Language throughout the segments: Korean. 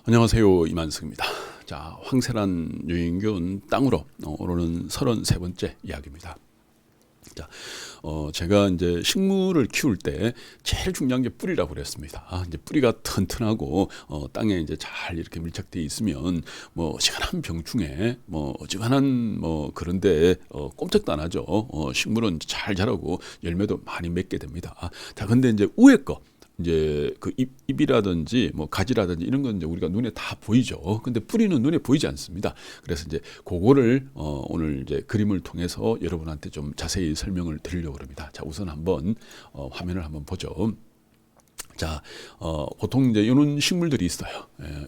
안녕하세요. 이만승입니다. 자, 황새란 유인균 땅으로 오늘은 33번째 이야기입니다. 자, 제가 이제 식물을 키울 때 제일 중요한 게 뿌리라고 그랬습니다. 이제 뿌리가 튼튼하고 땅에 이제 잘 이렇게 밀착되어 있으면 뭐 어지간한 병충해, 뭐 어지간한 뭐 그런데 꼼짝도 안 하죠. 식물은 잘 자라고 열매도 많이 맺게 됩니다. 자, 근데 이제 위에 거. 이제 그 잎이라든지 뭐 가지라든지 이런 건 이제 우리가 눈에 다 보이죠. 근데 뿌리는 눈에 보이지 않습니다. 그래서 이제 그거를 오늘 이제 그림을 통해서 여러분한테 좀 자세히 설명을 드리려고 합니다. 자, 우선 한번 화면을 한번 보죠. 자, 보통 이제 이런 식물들이 있어요.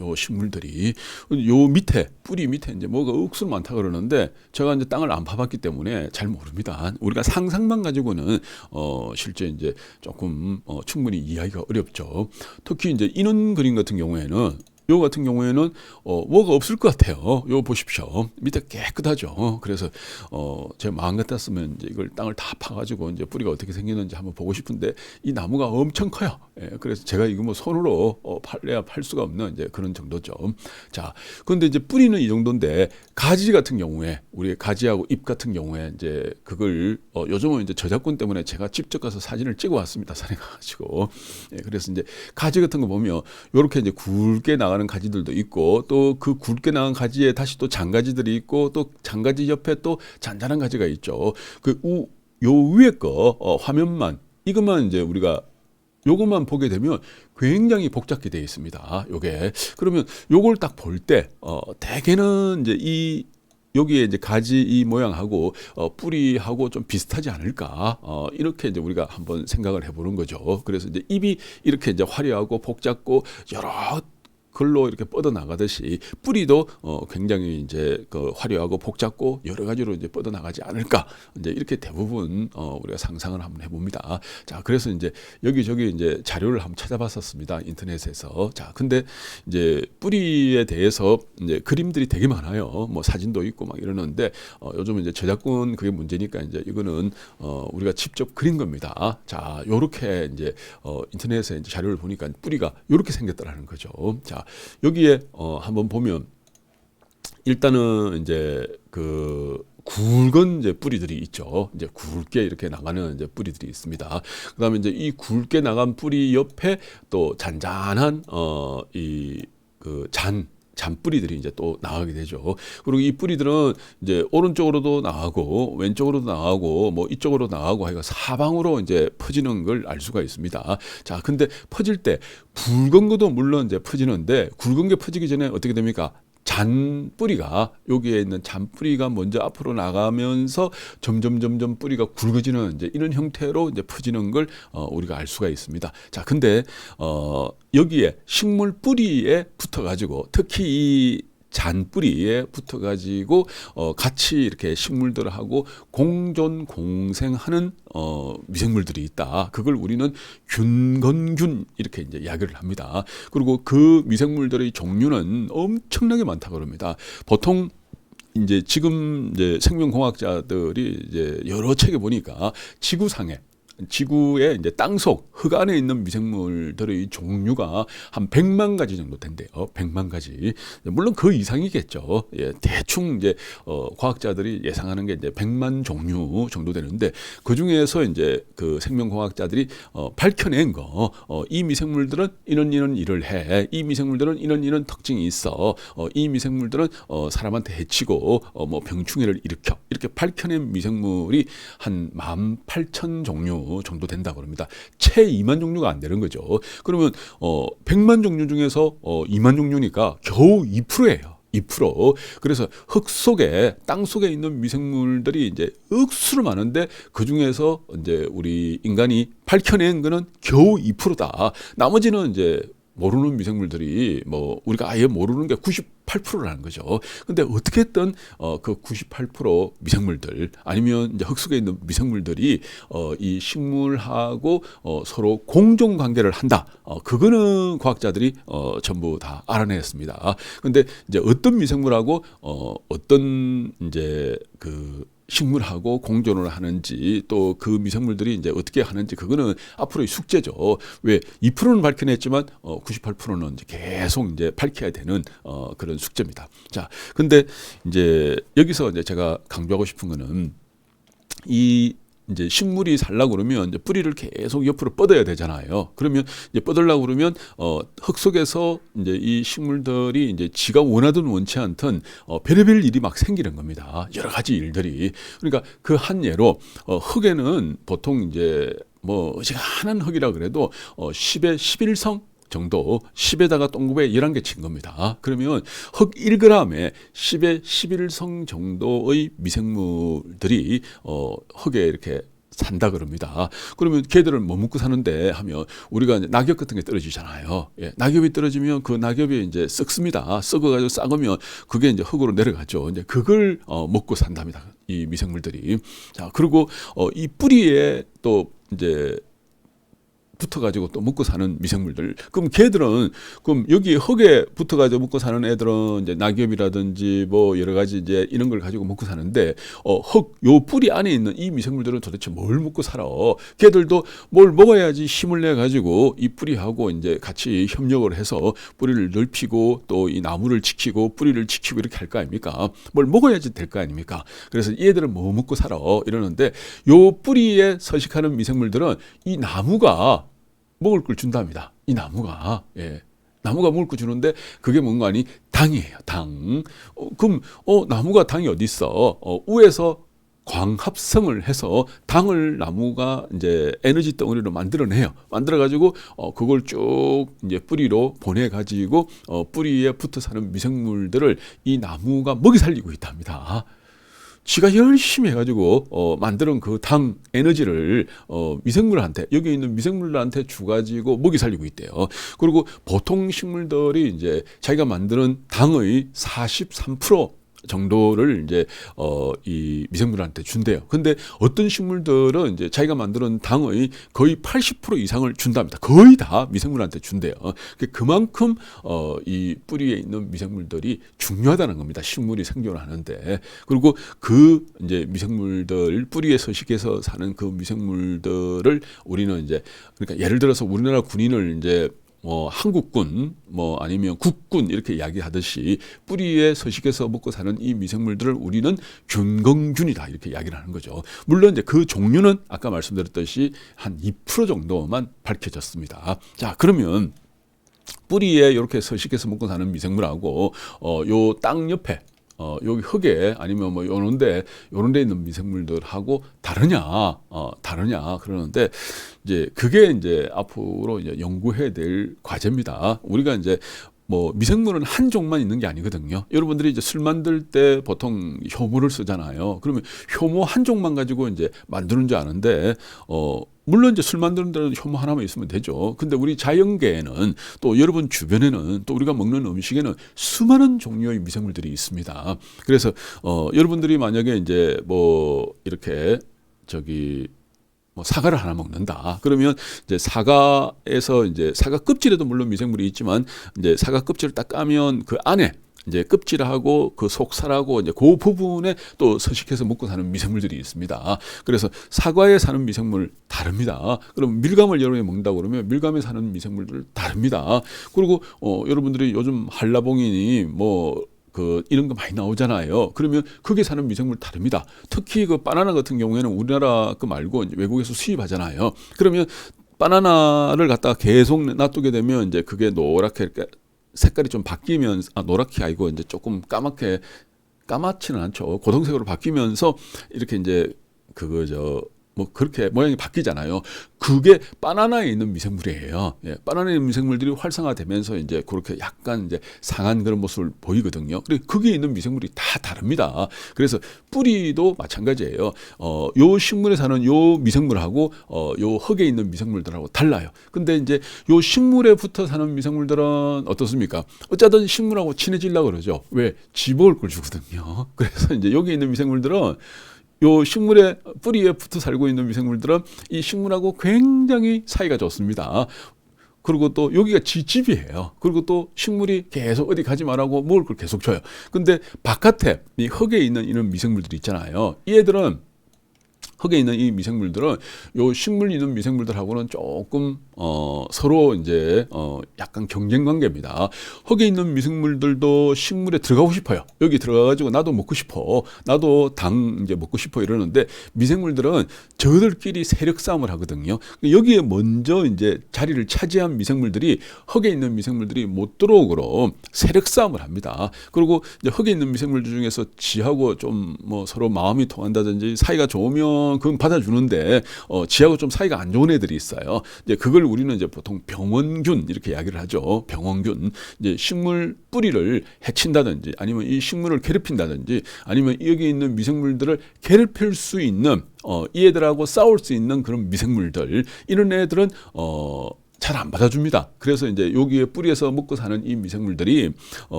요 식물들이 요 밑에 뿌리 밑에 이제 뭐가 억수로 많다 그러는데 제가 이제 땅을 안 파봤기 때문에 잘 모릅니다. 우리가 상상만 가지고는 실제 이제 조금 충분히 이해하기가 어렵죠. 특히 이제 이런 그림 같은 경우에는 요 같은 경우에는 뭐가 없을 것 같아요. 요 보십시오. 밑에 깨끗하죠. 그래서 제 마음 같았으면 이제 이걸 땅을 다 파가지고 이제 뿌리가 어떻게 생기는지 한번 보고 싶은데 이 나무가 엄청 커요. 그래서 제가 이거 뭐 손으로 팔래야 팔 수가 없는 이제 그런 정도죠. 자, 그런데 이제 뿌리는 이 정도인데 가지 같은 경우에 우리 가지하고 잎 같은 경우에 이제 그걸 요즘은 이제 저작권 때문에 제가 직접 가서 사진을 찍어 왔습니다. 산에 가가지고. 그래서 이제 가지 같은 거 보면 요렇게 이제 굵게 나가는 가지들도 있고 또 그 굵게 나간 가지에 다시 또 장가지들이 있고 또 장가지 옆에 또 잔잔한 가지가 있죠. 요 위에 거 화면만 이것만 이제 우리가 요것만 보게 되면 굉장히 복잡하게 되어 있습니다. 요게 그러면 요걸 딱 볼 때 대개는 이제 여기에 이제 가지 이 모양하고 뿌리하고 좀 비슷하지 않을까 이렇게 이제 우리가 한번 생각을 해보는 거죠. 그래서 이제 잎이 이렇게 이제 화려하고 복잡고 여러 글로 이렇게 뻗어 나가듯이 뿌리도 굉장히 이제 그 화려하고 복잡고 여러 가지로 이제 뻗어 나가지 않을까 이제 이렇게 대부분 우리가 상상을 한번 해봅니다. 자, 그래서 이제 여기저기 이제 자료를 한번 찾아봤었습니다. 인터넷에서. 자, 근데 이제 뿌리에 대해서 이제 그림들이 되게 많아요. 뭐 사진도 있고 막 이러는데 요즘은 이제 저작권 그게 문제니까 이제 이거는 우리가 직접 그린 겁니다. 자, 요렇게 이제 인터넷에 이제 자료를 보니까 뿌리가 요렇게 생겼다라는 거죠. 자, 여기에 한번 보면 일단은 이제 그 굵은 이제 뿌리들이 있죠. 이제 굵게 이렇게 나가는 이제 뿌리들이 있습니다. 그다음에 이제 이 굵게 나간 뿌리 옆에 또 잔잔한 이 그 잔뿌리들이 이제 또 나가게 되죠. 그리고 이 뿌리들은 이제 오른쪽으로도 나가고 왼쪽으로도 나가고 뭐 이쪽으로 나가고 하여가 사방으로 이제 퍼지는 걸 알 수가 있습니다. 자, 근데 퍼질 때 굵은 것도 물론 이제 퍼지는데 굵은 게 퍼지기 전에 어떻게 됩니까? 잔뿌리가 여기에 있는 잔뿌리가 먼저 앞으로 나가면서 점점 뿌리가 굵어지는 이제 이런 형태로 이제 퍼지는 걸 우리가 알 수가 있습니다. 자, 근데 여기에 식물 뿌리에 붙어 가지고 특히 이 잔뿌리에 붙어가지고 같이 이렇게 식물들하고 공존 공생하는 미생물들이 있다. 그걸 우리는 균건균 이렇게 이제 이야기를 합니다. 그리고 그 미생물들의 종류는 엄청나게 많다고 합니다. 보통 이제 지금 이제 생명공학자들이 이제 여러 책에 보니까 지구에 이제 땅속 흙 안에 있는 미생물들의 종류가 한 100만 가지 정도 된대요. 100만 가지. 물론 그 이상이겠죠. 예, 대충 이제 과학자들이 예상하는 게 이제 100만 종류 정도 되는데 그 중에서 이제 그 생명공학자들이 밝혀낸 이 미생물들은 이런 일을 해. 이 미생물들은 이런 특징이 있어. 이 미생물들은 사람한테 해치고 뭐 병충해를 일으켜. 이렇게 밝혀낸 미생물이 한 18,000종류 정도 된다고 합니다. 채 2만 종류가 안 되는 거죠. 그러면 100만 종류 중에서 2만 종류니까 겨우 2%예요. 2%. 그래서 땅 속에 있는 미생물들이 이제 억수로 많은데 그 중에서 이제 우리 인간이 밝혀낸 거는 겨우 2%다. 나머지는 이제 모르는 미생물들이 뭐 우리가 아예 모르는 게 98%라는 거죠. 근데 어떻게든 그 98% 미생물들 아니면 이제 흙 속에 있는 미생물들이 이 식물하고 서로 공존 관계를 한다. 그거는 과학자들이 전부 다 알아냈습니다. 근데 이제 어떤 미생물하고 어떤 이제 그 식물하고 공존을 하는지 또 그 미생물들이 이제 어떻게 하는지 그거는 앞으로의 숙제죠. 왜 2%는 밝혀냈지만 98%는 이제 계속 이제 밝혀야 되는 그런 숙제입니다. 자, 근데 이제 여기서 이제 제가 강조하고 싶은 거는 이 이제 식물이 살려고 그러면 이제 뿌리를 계속 옆으로 뻗어야 되잖아요. 그러면 이제 뻗으려고 그러면 흙 속에서 이제 이 식물들이 이제 지가 원하든 원치 않든 별의별 일이 막 생기는 겁니다. 여러 가지 일들이. 그러니까 그 한 예로 흙에는 보통 이제 뭐 어지간한 흙이라 그래도 10에 11성 정도 10에다가 동급에 11개 친 겁니다. 그러면 흙 1g에 10에 11성 정도의 미생물들이 흙에 이렇게 산다 그럽니다. 그러면 걔들을 뭐 먹고 사는데 하면 우리가 이제 낙엽 같은 게 떨어지잖아요. 예, 낙엽이 떨어지면 그 낙엽이 이제 썩습니다. 썩어가지고 썩으면 그게 이제 흙으로 내려가죠. 이제 그걸 먹고 산답니다. 이 미생물들이. 자, 그리고 이 뿌리에 또 이제 붙어가지고 또 먹고 사는 미생물들. 그럼 걔들은 그럼 여기 흙에 붙어가지고 먹고 사는 애들은 이제 낙엽이라든지 뭐 여러 가지 이제 이런 걸 가지고 먹고 사는데 흙 요 뿌리 안에 있는 이 미생물들은 도대체 뭘 먹고 살아? 걔들도 뭘 먹어야지 힘을 내 가지고 이 뿌리하고 이제 같이 협력을 해서 뿌리를 넓히고 또 이 나무를 지키고 뿌리를 지키고 이렇게 할 거 아닙니까? 뭘 먹어야지 될 거 아닙니까? 그래서 얘들은 뭐 먹고 살아? 이러는데 요 뿌리에 서식하는 미생물들은 이 나무가 먹을 걸 준답니다. 이 나무가. 예. 나무가 먹을 걸 주는데 그게 뭔가 아니 당이에요. 당. 그럼 나무가 당이 어디 있어? 우에서 광합성을 해서 당을 나무가 이제 에너지 덩어리로 만들어내요. 만들어가지고 그걸 쭉 이제 뿌리로 보내가지고 뿌리에 붙어 사는 미생물들을 이 나무가 먹이 살리고 있답니다. 지가 열심히 해가지고 만드는 그 당 에너지를 미생물한테 여기 있는 미생물들한테 주가지고 먹이 살리고 있대요. 그리고 보통 식물들이 이제 자기가 만드는 당의 43% 정도를 이제 이 미생물한테 준대요. 근데 어떤 식물들은 이제 자기가 만드는 당의 거의 80% 이상을 준답니다. 거의 다 미생물한테 준대요. 그만큼 이 뿌리에 있는 미생물들이 중요하다는 겁니다. 식물이 생존하는데. 그리고 그 이제 미생물들 뿌리에 서식해서 사는 그 미생물들을 우리는 이제 그러니까 예를 들어서 우리나라 군인을 이제 한국군, 아니면 국군 이렇게 이야기하듯이 뿌리에 서식해서 먹고 사는 이 미생물들을 우리는 균건균이다 이렇게 이야기를 하는 거죠. 물론 이제 그 종류는 아까 말씀드렸듯이 한 2% 정도만 밝혀졌습니다. 자, 그러면 뿌리에 이렇게 서식해서 먹고 사는 미생물하고 요 땅 옆에 여기 흙에 아니면 뭐 요런 데 있는 미생물들하고 다르냐 그러는데 이제 그게 이제 앞으로 이제 연구해야 될 과제입니다. 우리가 이제 뭐 미생물은 한 종만 있는 게 아니거든요. 여러분들이 이제 술 만들 때 보통 효모를 쓰잖아요. 그러면 효모 한 종만 가지고 이제 만드는 줄 아는데 물론 이제 술 만드는 데는 효모 하나만 있으면 되죠. 근데 우리 자연계에는 또 여러분 주변에는 또 우리가 먹는 음식에는 수많은 종류의 미생물들이 있습니다. 그래서 여러분들이 만약에 이제 뭐 이렇게 뭐 사과를 하나 먹는다. 그러면 이제 사과에서 이제 사과 껍질에도 물론 미생물이 있지만 이제 사과 껍질을 딱 까면 그 안에 이제 껍질하고 그 속살하고 이제 그 부분에 또 서식해서 먹고 사는 미생물들이 있습니다. 그래서 사과에 사는 미생물 다릅니다. 그럼 밀감을 여러분이 먹는다고 그러면 밀감에 사는 미생물들 다릅니다. 그리고 여러분들이 요즘 한라봉이니 이런 거 많이 나오잖아요. 그러면 거기에 사는 미생물 다릅니다. 특히 그 바나나 같은 경우에는 우리나라 거 말고 외국에서 수입하잖아요. 그러면 바나나를 갖다가 계속 놔두게 되면 이제 그게 노랗게 색깔이 좀 바뀌면서 노랗게 아니고 이제 조금 까맣지는 않죠. 고동색으로 바뀌면서 이렇게 이제 그렇게 모양이 바뀌잖아요. 그게 바나나에 있는 미생물이에요. 예, 바나나에 있는 미생물들이 활성화되면서 이제 그렇게 약간 이제 상한 그런 모습을 보이거든요. 그리고 거기에 있는 미생물이 다 다릅니다. 그래서 뿌리도 마찬가지예요. 요 식물에 사는 요 미생물하고 요 흙에 있는 미생물들하고 달라요. 근데 이제 요 식물에 붙어 사는 미생물들은 어떻습니까? 어쩌든 식물하고 친해지려고 그러죠. 왜? 지 먹을 걸 주거든요. 그래서 이제 여기 있는 미생물들은 요 식물의 뿌리에 붙어 살고 있는 미생물들은 이 식물하고 굉장히 사이가 좋습니다. 그리고 또 여기가 집이에요. 그리고 또 식물이 계속 어디 가지 말라고 먹을 걸 계속 줘요. 근데 바깥에 이 흙에 있는 이런 미생물들이 있잖아요. 이 애들은 흙에 있는 이 미생물들은 요 식물 있는 미생물들하고는 조금 서로 이제 약간 경쟁 관계입니다. 흙에 있는 미생물들도 식물에 들어가고 싶어요. 여기 들어가가지고 나도 먹고 싶어, 나도 당 이제 먹고 싶어 이러는데 미생물들은 저들끼리 세력 싸움을 하거든요. 여기에 먼저 이제 자리를 차지한 미생물들이 흙에 있는 미생물들이 못 들어오도록 세력 싸움을 합니다. 그리고 이제 흙에 있는 미생물들 중에서 지하고 좀 뭐 서로 마음이 통한다든지 사이가 좋으면 그건 받아주는데 지하고 좀 사이가 안 좋은 애들이 있어요. 이제 그걸 우리는 이제 보통 병원균 이렇게 이야기를 하죠. 병원균. 이제 식물 뿌리를 해친다든지 아니면 이 식물을 괴롭힌다든지 아니면 여기 있는 미생물들을 괴롭힐 수 있는 이 애들하고 싸울 수 있는 그런 미생물들 이런 애들은 잘 안 받아줍니다. 그래서 이제 여기에 뿌리에서 먹고 사는 이 미생물들이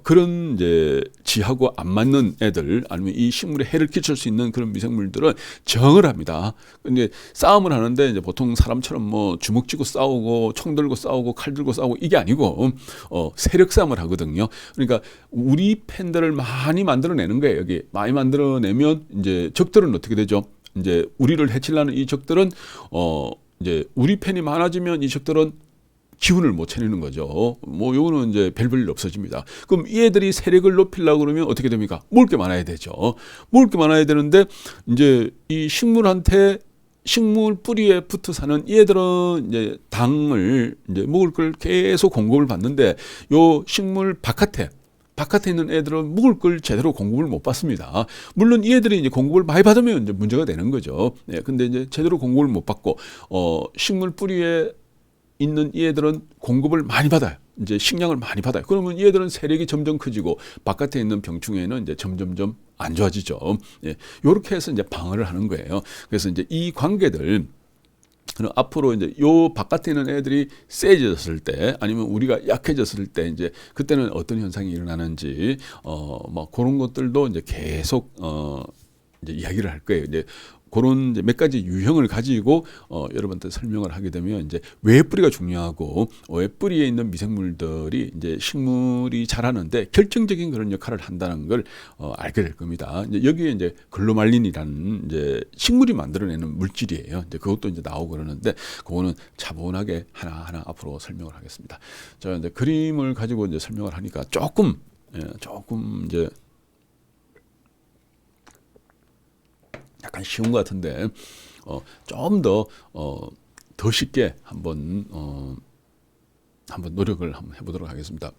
그런 이제 지하고 안 맞는 애들 아니면 이 식물에 해를 끼칠 수 있는 그런 미생물들은 저항을 합니다. 근데 싸움을 하는데 이제 보통 사람처럼 뭐 주먹 쥐고 싸우고 총 들고 싸우고 칼 들고 싸우고 이게 아니고 세력 싸움을 하거든요. 그러니까 우리 팬들을 많이 만들어내는 거예요. 여기 많이 만들어내면 이제 적들은 어떻게 되죠? 이제 우리를 해치려는 이 적들은 이제 우리 팬이 많아지면 이 적들은 기운을 못 차리는 거죠. 뭐 요거는 이제 별별 없어집니다. 그럼 이 애들이 세력을 높이려고 그러면 어떻게 됩니까? 먹을 게 많아야 되죠. 먹을 게 많아야 되는데 이제 이 식물한테 식물 뿌리에 붙어 사는 이 애들은 이제 당을 이제 먹을 걸 계속 공급을 받는데 요 식물 바깥에 있는 애들은 먹을 걸 제대로 공급을 못 받습니다. 물론 이 애들이 이제 공급을 많이 받으면 이제 문제가 되는 거죠. 예, 근데 이제 제대로 공급을 못 받고, 식물 뿌리에 있는 이 애들은 공급을 많이 받아요. 이제 식량을 많이 받아요. 그러면 이 애들은 세력이 점점 커지고 바깥에 있는 병충해는 이제 점점점 안 좋아지죠. 예, 요렇게 해서 이제 방어를 하는 거예요. 그래서 이제 이 관계들, 그럼 앞으로 이제 요 바깥에 있는 애들이 세졌을 때 아니면 우리가 약해졌을 때 이제 그때는 어떤 현상이 일어나는지 뭐 그런 것들도 이제 계속 이제 이야기를 할 거예요. 이제 그런 이제 몇 가지 유형을 가지고 여러분한테 설명을 하게 되면 이제 왜 뿌리가 중요하고 왜 뿌리에 있는 미생물들이 이제 식물이 자라는데 결정적인 그런 역할을 한다는 걸 알게 될 겁니다. 이제 여기에 이제 글로말린이라는 이제 식물이 만들어내는 물질이에요. 이제 그것도 이제 나오고 그러는데 그거는 차분하게 하나하나 앞으로 설명을 하겠습니다. 자, 이제 그림을 가지고 이제 설명을 하니까 조금 이제 약간 쉬운 것 같은데 좀 더 쉽게 한번 노력을 한번 해보도록 하겠습니다.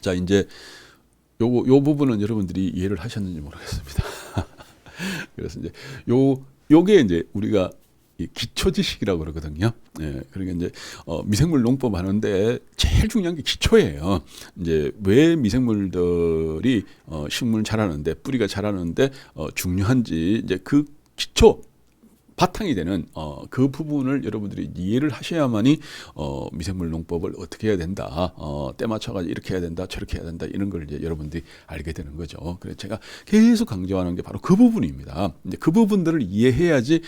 자, 이제 요 부분은 여러분들이 이해를 하셨는지 모르겠습니다. 그래서 이제 요게 이제 우리가 기초 지식이라고 그러거든요. 예, 그러니까 이제 미생물 농법 하는데 제일 중요한 게 기초예요. 이제 왜 미생물들이 식물 자라는데 뿌리가 자라는데 중요한지 이제 그 기초 바탕이 되는 그 부분을 여러분들이 이해를 하셔야만이 미생물 농법을 어떻게 해야 된다, 때 맞춰가지고 이렇게 해야 된다, 저렇게 해야 된다 이런 걸 이제 여러분들이 알게 되는 거죠. 그래서 제가 계속 강조하는 게 바로 그 부분입니다. 이제 그 부분들을 이해해야지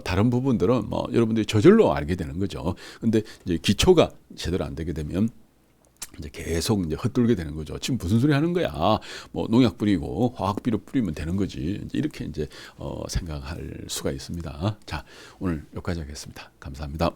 다른 부분들은 뭐 여러분들이 저절로 알게 되는 거죠. 근데 이제 기초가 제대로 안 되게 되면 이제 계속 이제 헛돌게 되는 거죠. 지금 무슨 소리 하는 거야? 뭐 농약 뿌리고 화학비료 뿌리면 되는 거지. 이렇게 이제 생각할 수가 있습니다. 자, 오늘 여기까지 하겠습니다. 감사합니다.